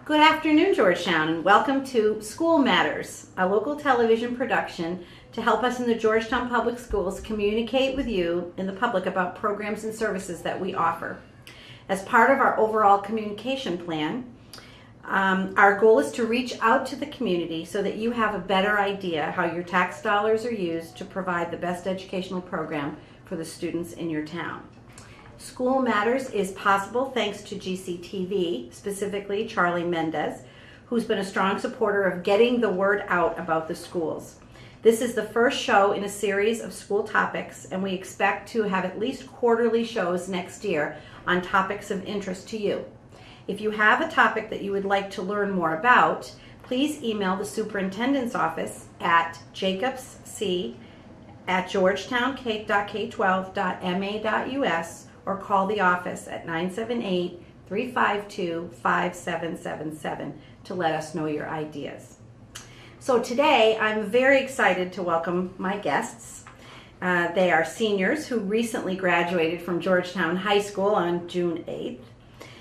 Good afternoon, Georgetown, and welcome to School Matters, a local television production to help us in the Georgetown Public Schools communicate with you in the public about programs and services that we offer. As part of our overall communication plan, our goal is to reach out to the community so that you have a better idea how your tax dollars are used to provide the best educational program for the students in your town. School Matters is possible thanks to GCTV, specifically Charlie Mendez, who's been a strong supporter of getting the word out about the schools. This is the first show in a series of school topics, and we expect to have at least quarterly shows next year on topics of interest to you. If you have a topic that you would like to learn more about, please email the superintendent's office at jacobsc@georgetown.k12.ma.us or call the office at 978-352-5777 to let us know your ideas. So today I'm very excited to welcome my guests. They are seniors who recently graduated from Georgetown High School on June 8th.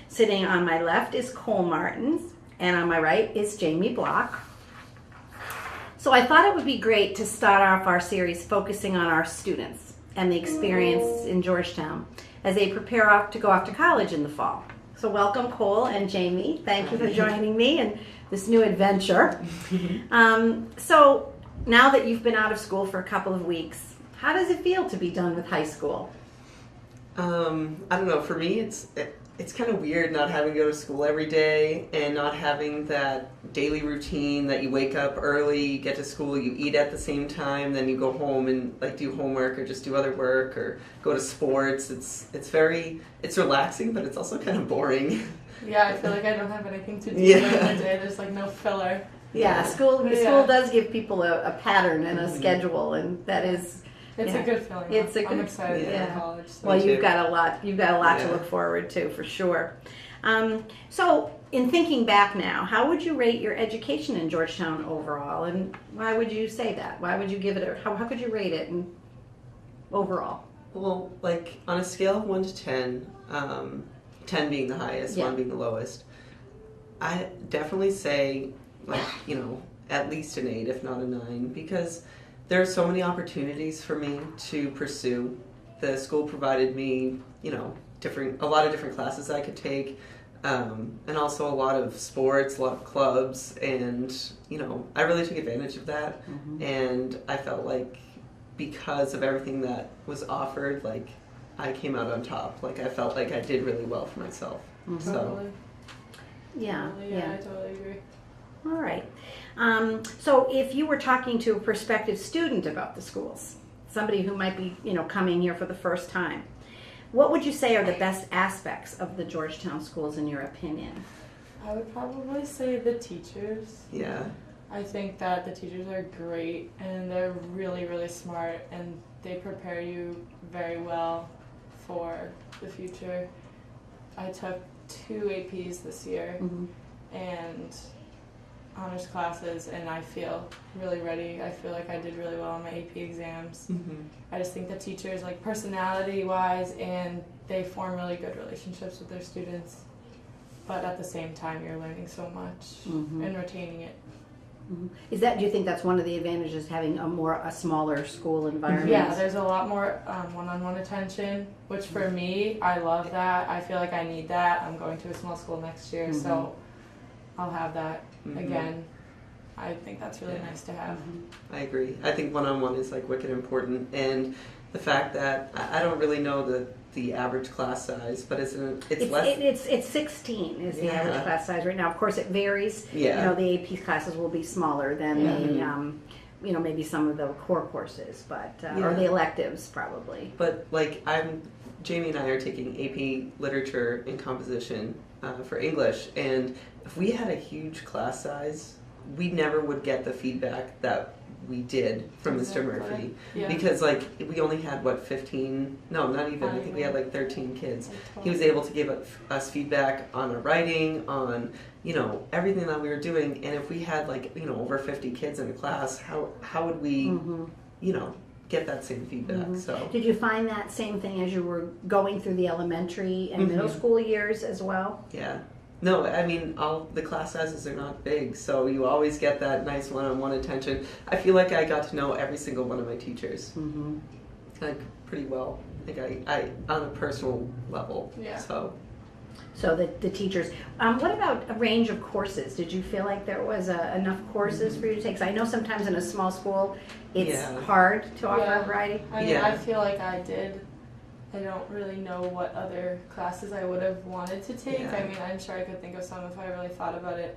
Sitting on my left is Cole Martins, and on my right is Jamie Block. So I thought it would be great to start off our series focusing on our students and the experience in Georgetown as they prepare to go off to college in the fall. So welcome, Cole and Jamie. Thank you for joining me in this new adventure. So now that you've been out of school for a couple of weeks, how does it feel to be done with high school? I don't know. For me, it's kind of weird not having to go to school every day and not having that daily routine that you wake up early, you get to school, you eat at the same time, then you go home and like do homework or just do other work or go to sports. It's relaxing, but it's also kind of boring. Yeah, I feel like I don't have anything to do during the day. There's like no filler. Yeah, school does give people a pattern and a schedule, and that is. It's a good feeling. I'm excited to go to college. So. Well, you've got a lot to look forward to for sure. So, in thinking back now, how would you rate your education in Georgetown overall, and why would you say that? Why would you give it how could you rate it overall? Well, like on a scale of 1 to 10, 10 being the highest, 1 being the lowest, I definitely say at least an 8, if not a 9, because there are so many opportunities for me to pursue. The school provided me, a lot of different classes I could take, and also a lot of sports, a lot of clubs, and, I really took advantage of that. Mm-hmm. And I felt like because of everything that was offered, like, I came out on top. Like, I felt like I did really well for myself. Mm-hmm. So. Totally. Yeah, I totally agree. All right. So if you were talking to a prospective student about the schools, somebody who might be, coming here for the first time, what would you say are the best aspects of the Georgetown schools in your opinion? I would probably say the teachers. Yeah. I think that the teachers are great and they're really, really smart and they prepare you very well for the future. I took 2 APs this year and honors classes, and I feel really ready. I feel like I did really well on my AP exams. Mm-hmm. I just think the teachers, like personality-wise, and they form really good relationships with their students. But at the same time, you're learning so much and retaining it. Mm-hmm. Do you think that's one of the advantages, having a smaller school environment? Yeah, there's a lot more one-on-one attention, which for me, I love that. I feel like I need that. I'm going to a small school next year, so I'll have that again. I think that's really nice to have. I agree. I think one-on-one is like wicked important, and the fact that I don't really know the average class size, but it's less. It's 16 is the average class size right now. Of course, it varies. Yeah. The AP classes will be smaller than the maybe some of the core courses, but or the electives probably. But like Jamie and I are taking AP Literature and Composition for English, and if we had a huge class size, we never would get the feedback that we did from Mr. Murphy. Yeah. Because like we only had 15, no, not even, I think we had like 13 kids. He was able to give us feedback on our writing, on everything that we were doing, and if we had like over 50 kids in a class, how would we get that same feedback? So did you find that same thing as you were going through the elementary and middle school years as well? Yeah. No, I mean, all the class sizes are not big, so you always get that nice one-on-one attention. I feel like I got to know every single one of my teachers, Mm-hmm. like, pretty well. Like, I on a personal level. Yeah. So the teachers. What about a range of courses? Did you feel like there was enough courses for you to take? 'Cause I know sometimes in a small school, it's hard to offer a variety. I mean, I feel like I did. I don't really know what other classes I would have wanted to take. Yeah. I mean, I'm sure I could think of some if I really thought about it.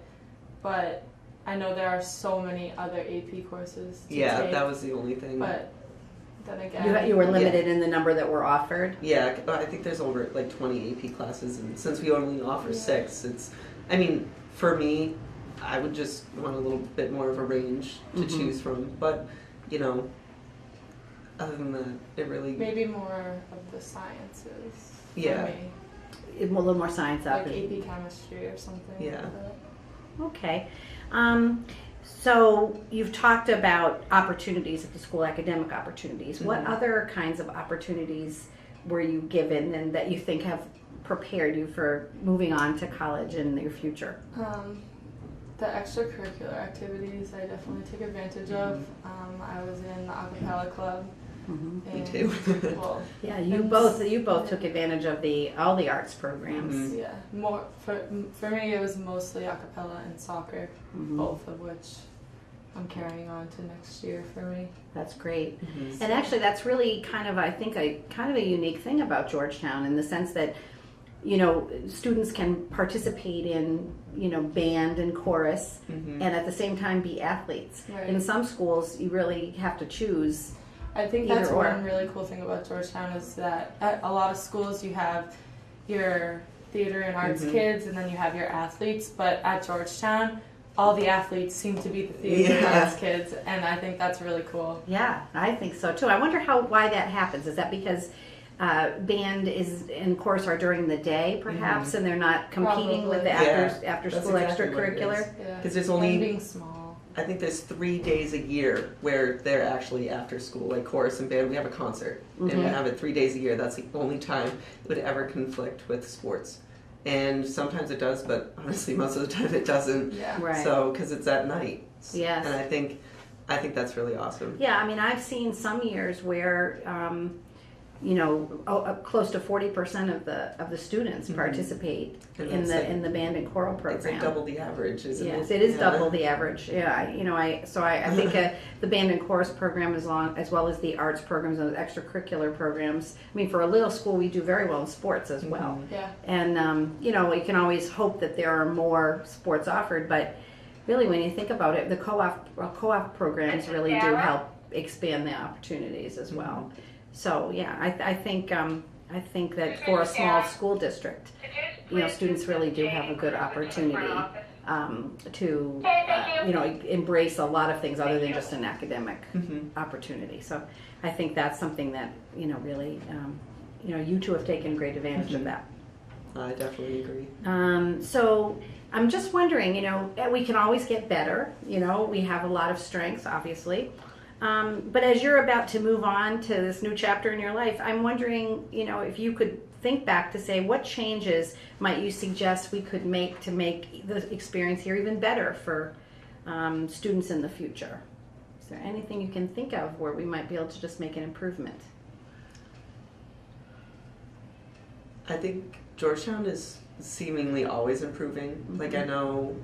But I know there are so many other AP courses to take. That was the only thing. But then again, You were limited in the number that were offered. Yeah, I think there's over like 20 AP classes, and since we only offer 6, I mean, for me, I would just want a little bit more of a range to choose from. But, you know, other than that, it really... maybe more of the sciences for Yeah. me. A little more science up. Like AP chemistry or something. Yeah. Like that. Okay. So you've talked about opportunities at the school, academic opportunities. What other kinds of opportunities were you given and that you think have prepared you for moving on to college and your future? The extracurricular activities I definitely took advantage of. I was in the a cappella club. Me too. Well, Yeah, you both took advantage of all the arts programs. yeah, more for me it was mostly a cappella and soccer, both of which I'm carrying on to next year for me. That's great. And actually that's really kind of, I think, a unique thing about Georgetown in the sense that, you know, students can participate in, you know, band and chorus and at the same time be athletes. Right. In some schools you really have to choose. I think Either that's or. one really cool thing about Georgetown is that at a lot of schools you have your theater and arts kids and then you have your athletes, but at Georgetown all the athletes seem to be the theater and arts kids, and I think that's really cool. Yeah, I think so too. I wonder why that happens. Is that because band and chorus are during the day, perhaps, and they're not competing with the after school extracurricular? Yeah, Because there's and only, being small. I think there's 3 days a year where they're actually after school, like chorus and band. We have a concert, and we have it 3 days a year. That's the only time it would ever conflict with sports. And sometimes it does, but honestly, most of the time it doesn't. Yeah. Right. So, because it's at night. Yes. And I think that's really awesome. Yeah, I mean, I've seen some years where, you know, close to 40% of the students participate And in that's the band and choral program. It's like double the average, isn't it? Yes, it is double the average. Yeah, I think the band and chorus program as well as the arts programs and the extracurricular programs. I mean, for a little school, we do very well in sports as well. Yeah. And you know, you can always hope that there are more sports offered, but really, when you think about it, the co-op programs really do help expand the opportunities as well. So yeah, I think that for a small school district, you know, students really do have a good opportunity to you know, embrace a lot of things other than just an academic opportunity. So I think that's something that, you know, really you know, you two have taken great advantage of that. I definitely agree. So I'm just wondering, you know, we can always get better. You know, we have a lot of strengths, obviously. But as you're about to move on to this new chapter in your life, I'm wondering, you know, if you could think back to say, what changes might you suggest we could make to make the experience here even better for students in the future? Is there anything you can think of where we might be able to just make an improvement? I think Georgetown is seemingly always improving. Like I know,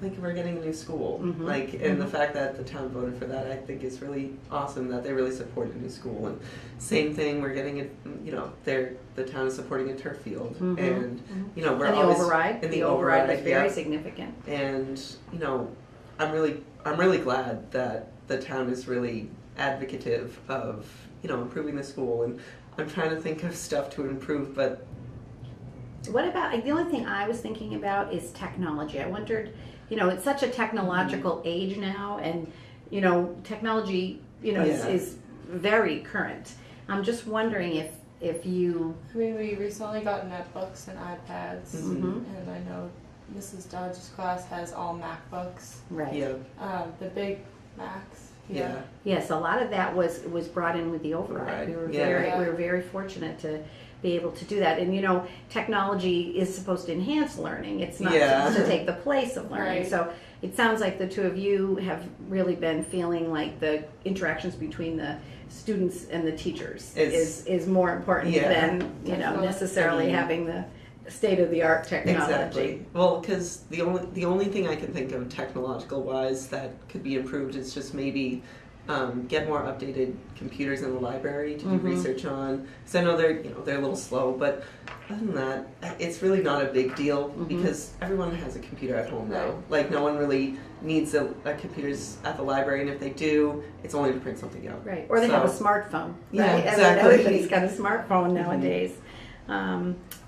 like we're getting a new school. Like, and the fact that the town voted for that, I think is really awesome. That they really support a new school. And same thing, we're getting it. You know, the town is supporting a turf field, and you know, we're And the always override. And the override was very yeah. significant. And you know, I'm really glad that the town is really advocative of, you know, improving the school. And I'm trying to think of stuff to improve, but. What about, the only thing I was thinking about is technology. I wondered, you know, it's such a technological age now, and, you know, technology, you know, is very current. I'm just wondering if you... I mean, we recently got netbooks and iPads, and I know Mrs. Dodge's class has all MacBooks. Right. Yeah. The big Macs Yeah. Yes, a lot of that was brought in with the override. We were very fortunate to be able to do that. And technology is supposed to enhance learning. It's not supposed to take the place of learning. Right. So it sounds like the two of you have really been feeling like the interactions between the students and the teachers is more important than necessarily having the state-of-the-art technology. Exactly. Well, because the only thing I can think of technological wise that could be improved is just maybe get more updated computers in the library to do research on. Because I know they're a little slow, but other than that, it's really not a big deal because everyone has a computer at home now. Like no one really needs a computers at the library, and if they do, it's only to print something out. Right. Or they have a smartphone. Yeah, right? exactly. Everybody's got a smartphone nowadays.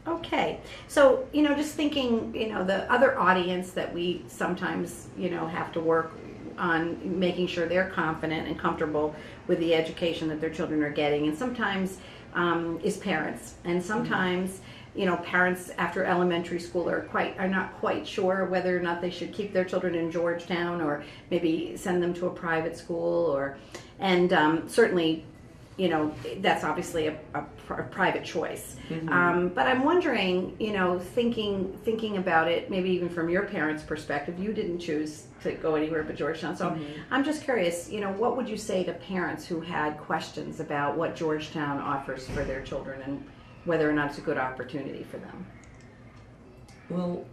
Okay. So, just thinking, the other audience that we sometimes, have to work on making sure they're confident and comfortable with the education that their children are getting. And sometimes is parents. And sometimes, parents after elementary school are not quite sure whether or not they should keep their children in Georgetown or maybe send them to a private school and certainly, that's obviously a private choice. But I'm wondering, thinking about it, maybe even from your parents' perspective, you didn't choose to go anywhere but Georgetown. So I'm just curious, what would you say to parents who had questions about what Georgetown offers for their children and whether or not it's a good opportunity for them? Well,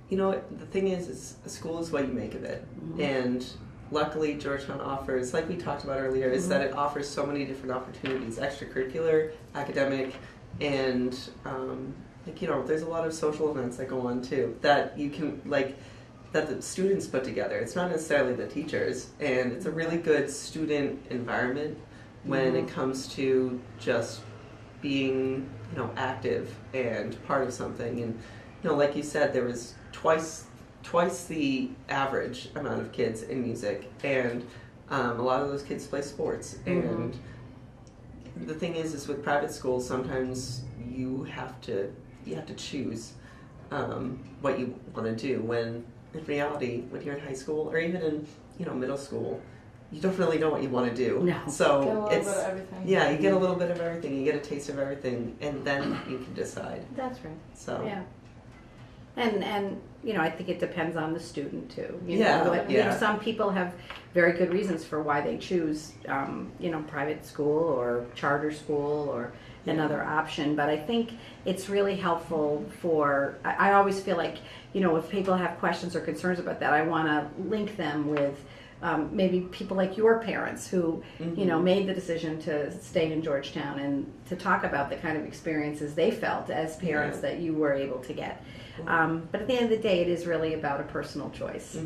the thing is a school is what you make of it. And luckily, Georgetown offers, like we talked about earlier, is that it offers so many different opportunities, extracurricular, academic, and there's a lot of social events that go on too that you can that the students put together. It's not necessarily the teachers, and it's a really good student environment when it comes to just being active and part of something. And like you said, there was twice the average amount of kids in music, and a lot of those kids play sports. And the thing is with private schools, sometimes you have to choose what you want to do, when in reality, when you're in high school or even in middle school, you don't really know what you want to do. No. So get a little bit of everything. Yeah, you get a little bit of everything, you get a taste of everything, and then you can decide. That's right. So yeah. And I think it depends on the student too. Some people have very good reasons for why they choose, private school or charter school or another option. But I think it's really helpful I always feel like, if people have questions or concerns about that, I want to link them with maybe people like your parents who, made the decision to stay in Georgetown and to talk about the kind of experiences they felt as parents that you were able to get. But at the end of the day, it is really about a personal choice.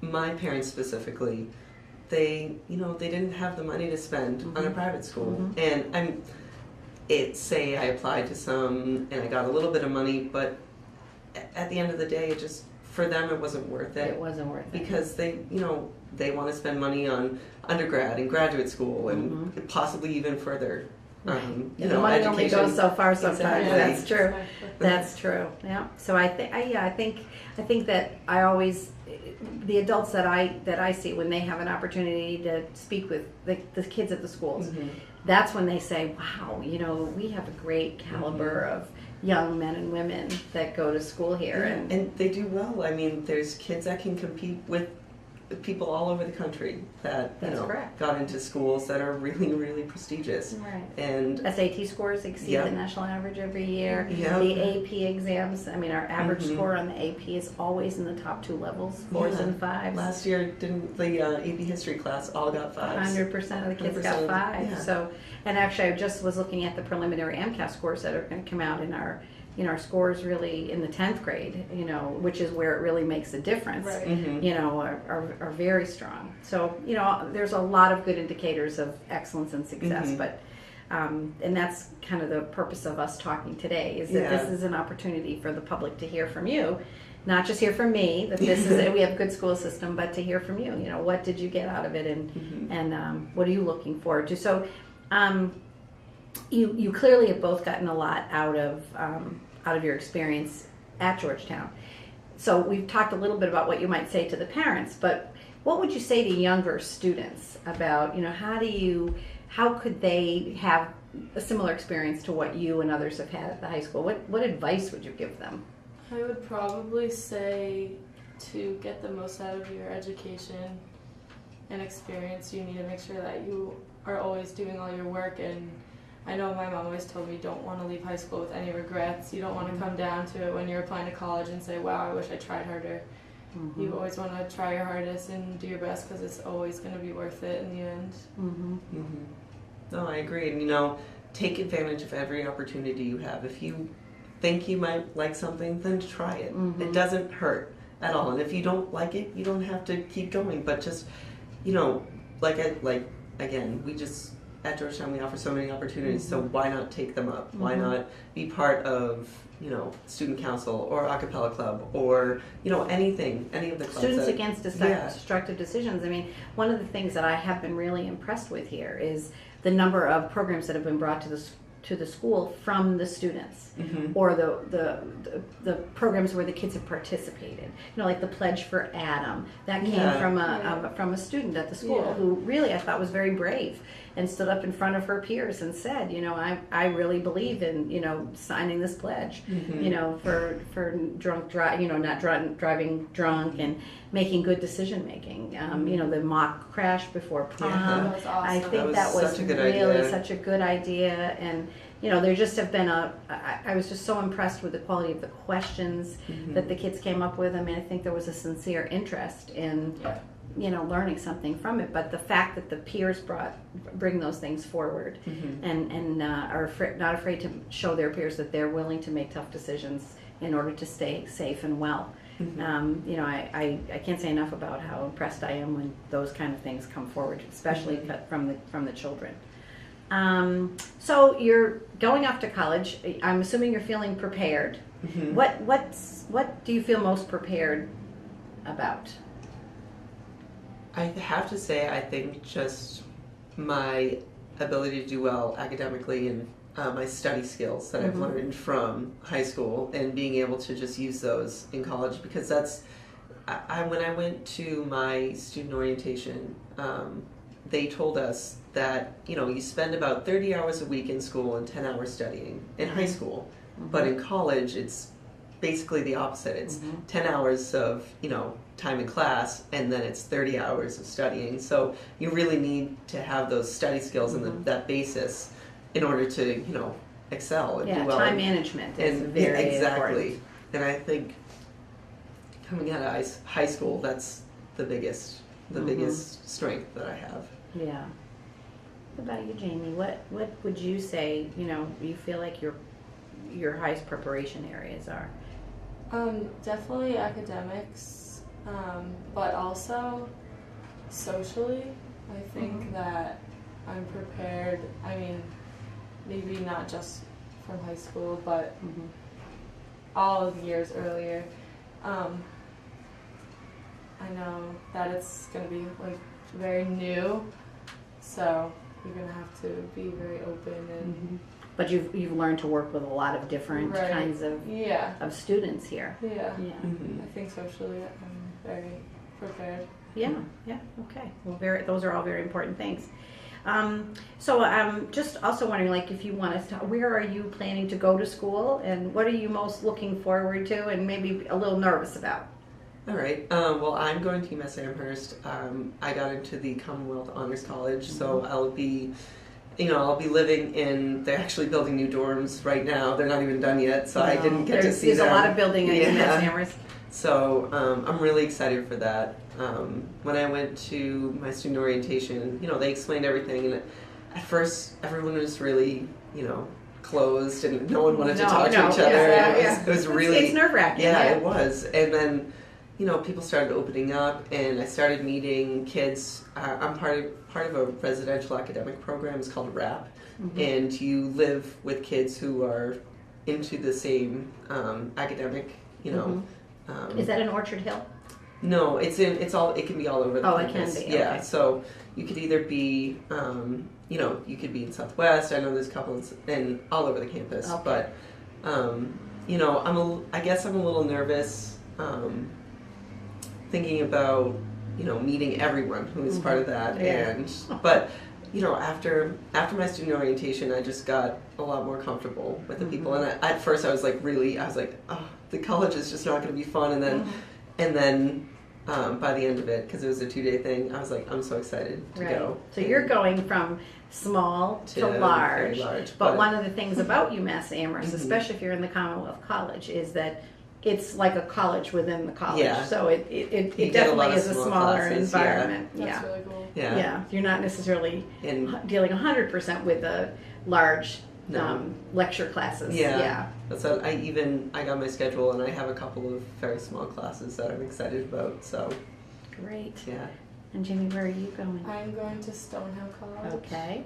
My parents specifically, they didn't have the money to spend on a private school, and I applied to some and I got a little bit of money, but at the end of the day, for them it wasn't worth it. It wasn't worth it because they want to spend money on undergrad and graduate school and possibly even further. The money education. only goes so far sometimes. Exactly. That's true. That's true. Yeah. So I think that I always, the adults that I see when they have an opportunity to speak with the kids at the schools, that's when they say, "Wow, we have a great caliber of young men and women that go to school here." And they do well. I mean, there's kids that can compete with people all over the country that got into schools that are really, really prestigious. Right. And SAT scores exceed the national average every year. Yep. The AP exams, our average score on the AP is always in the top 2 levels, 4s and 5s. Last year, didn't the AP history class all got 5s? 100% of the kids got 5s. Yeah. So, and actually, I just was looking at the preliminary MCAS scores that are going to come out in our scores really in the 10th grade, which is where it really makes a difference, right. Are very strong. So, there's a lot of good indicators of excellence and success, but, and that's kind of the purpose of us talking today, is that this is an opportunity for the public to hear from you, not just hear from me, that this is, we have a good school system, but to hear from you, what did you get out of it and what are you looking forward to? So, you clearly have both gotten a lot out of your experience at Georgetown. so we've talked a little bit about what you might say to the parents, but what would you say to younger students about, how could they have a similar experience to what you and others have had at the high school? What advice would you give them? I would probably say to get the most out of your education and experience. You need to make sure that you are always doing all your work, and I know my mom always told me don't want to leave high school with any regrets. You don't want to come down to it when you're applying to college and say, wow, I wish I tried harder. Mm-hmm. You always want to try your hardest and do your best, because it's always going to be worth it in the end. Mm-hmm. Mm-hmm. No, I agree. And, take advantage of every opportunity you have. If you think you might like something, then try it. Mm-hmm. It doesn't hurt at all. And if you don't like it, you don't have to keep going. But just, again, we just, at Georgetown, we offer so many opportunities, mm-hmm. so why not take them up? Mm-hmm. Why not be part of, student council or a cappella club or, anything, any of the clubs. Students Against Destructive Decisions. I mean, one of the things that I have been really impressed with here is the number of programs that have been brought to the school from the students, mm-hmm. or the programs where the kids have participated. Like the Pledge for Adam, that came from a student at the school who really I thought was very brave and stood up in front of her peers and said, I really believe in signing this pledge, mm-hmm. For not driving drunk and making good decision making. The mock crash before prom. That was awesome. I think that was really such a good idea. And there just have been I was just so impressed with the quality of the questions mm-hmm. that the kids came up with. I mean, I think there was a sincere interest in, learning something from it. But the fact that the peers bring those things forward mm-hmm. and are not afraid to show their peers that they're willing to make tough decisions in order to stay safe and well. Mm-hmm. I can't say enough about how impressed I am when those kind of things come forward, especially mm-hmm. from the children. So you're going off to college. I'm assuming you're feeling prepared. Mm-hmm. What do you feel most prepared about? I have to say, I think just my ability to do well academically and my study skills that mm-hmm. I've learned from high school and being able to just use those in college, because that's when I went to my student orientation, they told us that you spend about 30 hours a week in school and 10 hours studying in high school, mm-hmm. but in college it's basically the opposite. It's mm-hmm. 10 hours of time in class, and then it's 30 hours of studying. So you really need to have those study skills mm-hmm. and that basis in order to excel and do well. Time management is very exactly. important. And I think coming out of high school, that's the biggest strength that I have. Yeah. What about you, Jamie? What would you say, you feel like your highest preparation areas are? Definitely academics, but also socially. I think mm-hmm. that I'm prepared. I mean, maybe not just from high school, but mm-hmm. all of the years earlier. I know that it's going to be very new, so you're going to have to be very open and. Mm-hmm. But you've learned to work with a lot of different kinds of students here. Yeah. Mm-hmm. I think socially I'm very prepared. Yeah. Okay. Well, those are all very important things. So I'm just also wondering, if you want to, where are you planning to go to school, and what are you most looking forward to, and maybe a little nervous about? All right. Well, I'm going to UMass Amherst. I got into the Commonwealth Honors College, mm-hmm. so I'll be living they're actually building new dorms right now. They're not even done yet, so I didn't get to see them. There's a lot of building at UMass Amherst. So I'm really excited for that. When I went to my student orientation, they explained everything, and at first everyone was really, closed, and no one wanted to talk to each other. It was really... It's nerve-wracking. Yeah, it was. And then, people started opening up, and I started meeting kids. I'm part of a residential academic program. It's called RAP, mm-hmm. and you live with kids who are into the same academic, Mm-hmm. Is that in Orchard Hill? No, it can be all over the campus. It can be. Yeah, okay. so you could either be, you could be in Southwest. I know there's couples all over the campus, okay. but, I guess I'm a little nervous thinking about, meeting everyone who is part of that. Yeah. But after my student orientation, I just got a lot more comfortable with the people. And at first I was like, oh, the college is just not going to be fun. And then by the end of it, because it was a 2-day thing, I was like, I'm so excited to go. So you're going from small to large. Very large. But one of the things about UMass Amherst, especially if you're in the Commonwealth College, is that it's like a college within the college. Yeah. So it definitely is a smaller classes, environment. That's really cool. Yeah. You're not necessarily dealing 100% with the large lecture classes. Yeah. So I got my schedule, and I have a couple of very small classes that I'm excited about. So great. Yeah. And Jamie, where are you going? I'm going to Stonehill College. Okay.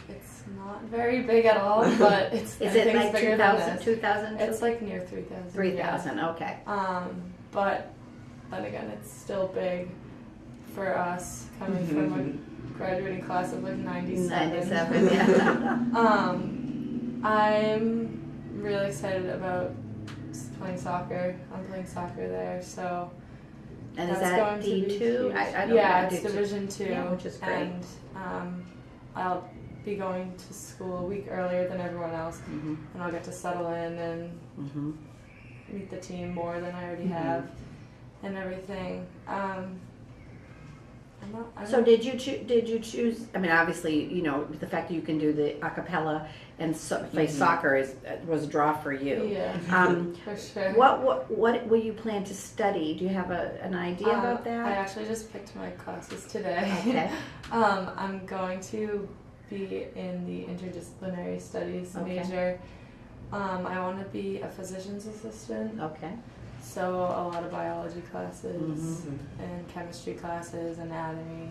It's not very big at all, but it's is it like bigger 2,000? It's like near 3,000. 3,000. Yeah. Okay. But then again, it's still big for us coming from a graduating class of like 97. 97. Yeah. I'm really excited about playing soccer. I'm playing soccer there, so. And that's is that going to be D2? huge. I don't yeah, know. it's Division 2, which is great. and I'll be going to school a week earlier than everyone else, and I'll get to settle in and meet the team more than I already have, and everything. So did you choose? I mean, obviously, the fact that you can do the a cappella and play soccer was a draw for you. Yeah, for sure. What will you plan to study? Do you have an idea about that? I actually just picked my classes today. Okay. I'm going to be in the interdisciplinary studies major. I want to be a physician's assistant. Okay. So a lot of biology classes and chemistry classes, anatomy,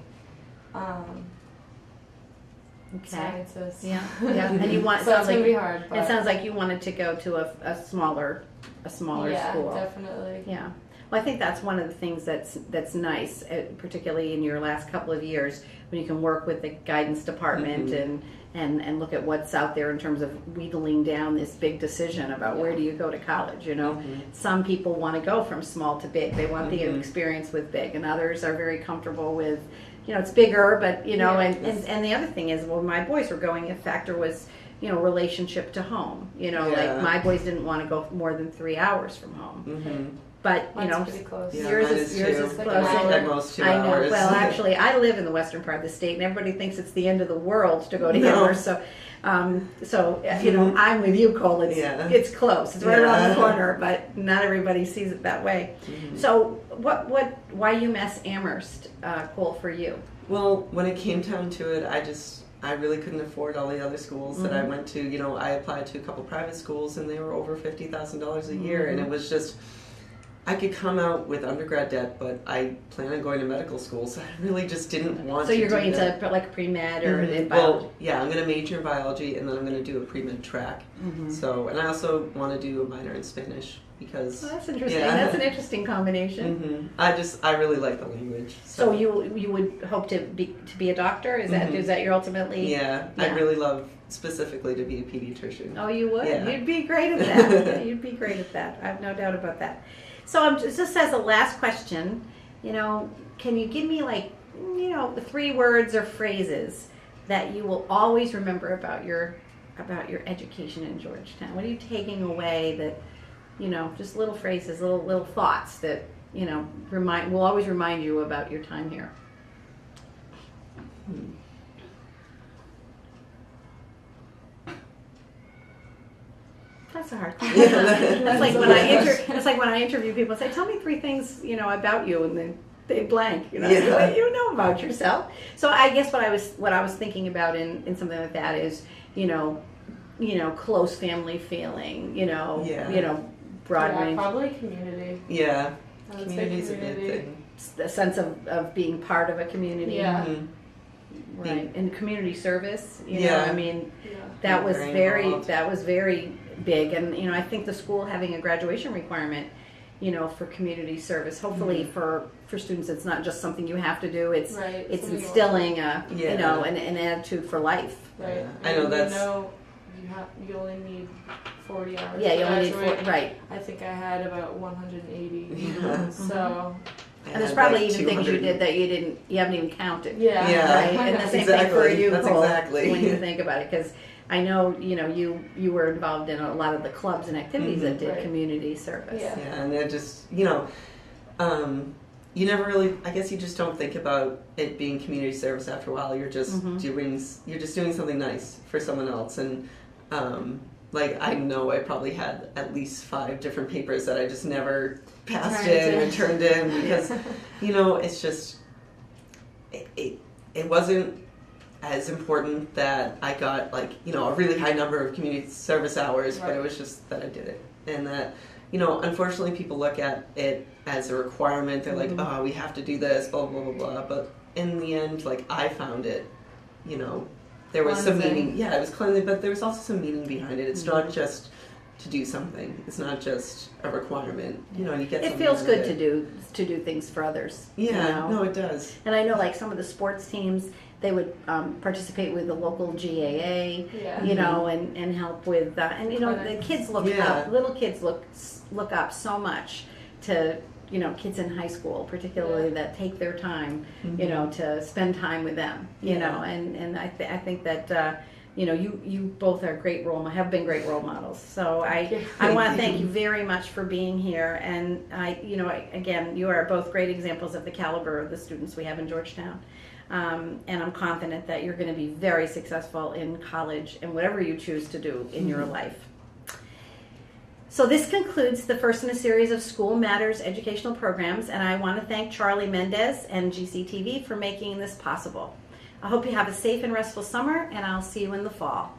sciences. Yeah. And you want so it's gonna be hard. But it sounds like you wanted to go to a smaller school. Yeah, definitely. Yeah. Well, I think that's one of the things that's nice, particularly in your last couple of years, when you can work with the guidance department and look at what's out there in terms of wheedling down this big decision about where do you go to college. Some people want to go from small to big. They want the experience with big, and others are very comfortable with, it's bigger, but and the other thing is, well, my boys were going. A factor was, relationship to home. Like my boys didn't want to go more than 3 hours from home. But pretty close. yours is close. At most 2 I know. hours. Well, actually, I live in the western part of the state, and everybody thinks it's the end of the world to go to Amherst. So, I'm with you, Cole. It's close. It's right around the corner, but not everybody sees it that way. So, why UMass Amherst, Cole, for you? Well, when it came down to it, I really couldn't afford all the other schools that I went to. I applied to a couple private schools, and they were over $50,000 a year, and it was just. I could come out with undergrad debt, but I plan on going to medical school, so I really just didn't want to. So you're going to like pre-med or in biology? Well, yeah, I'm going to major in biology, and then I'm going to do a pre-med track. So, and I also want to do a minor in Spanish because. Well, that's interesting. Yeah. That's an interesting combination. I really like the language. So you would hope to be a doctor? Is that your ultimately? Yeah, I'd really love specifically to be a pediatrician. Oh, you would? Yeah. You'd be great at that. You'd be great at that. I have no doubt about that. So just as a last question, can you give me 3 words or phrases that you will always remember about your education in Georgetown? What are you taking away that, just little phrases, little thoughts that, will always remind you about your time here? That's a hard question. That's like when I interview people. Say, tell me 3 things about you, and then they blank. What do you know about yourself? So I guess what I was thinking about in something like that is close family feeling. Broad range. Probably community. Yeah, community's a big thing. The sense of being part of a community. Yeah. Right, and community service. That was very big, and I think the school having a graduation requirement, for community service. Hopefully, for students, it's not just something you have to do. It's instilling an attitude for life. Right. I know that's. You you only need 40 hours. Yeah, to you only need graduate. right. I think I had about 180. Yeah. So And there's had, probably like, even things you 200. did that you haven't even counted. yeah, Yeah. Right, and the same thing for Exactly. you, That's Cole, exactly. when you think about it, because I know you were involved in a lot of the clubs and activities that did Right. community service. Yeah. Yeah, and it just, you never really, I guess you just don't think about it being community service after a while. You're just doing something nice for someone else. And like, I know I probably had at least 5 different papers that I just never passed in and turned in because, it's just, it wasn't as important that I got like, a really high number of community service hours, but it was just that I did it. And that, unfortunately people look at it as a requirement. They're like, oh, we have to do this, blah, blah, blah, blah. But in the end, like, I found it, there was some meaning. Yeah, it was cleansing, but there was also some meaning behind it. It's not just to do something. It's not just a requirement. And you get It something feels out good of it. to do things for others. Yeah, no, it does. And I know like some of the sports teams, they would participate with the local GAA, Yeah. and help with and the kids look up. Little kids look up so much to kids in high school, particularly that take their time, to spend time with them, and I think that you both are have been great role models. So I want to thank you very much for being here, and again, you are both great examples of the caliber of the students we have in Georgetown. And I'm confident that you're going to be very successful in college and whatever you choose to do in your life. So this concludes the first in a series of School Matters educational programs, and I want to thank Charlie Mendez and GCTV for making this possible. I hope you have a safe and restful summer, and I'll see you in the fall.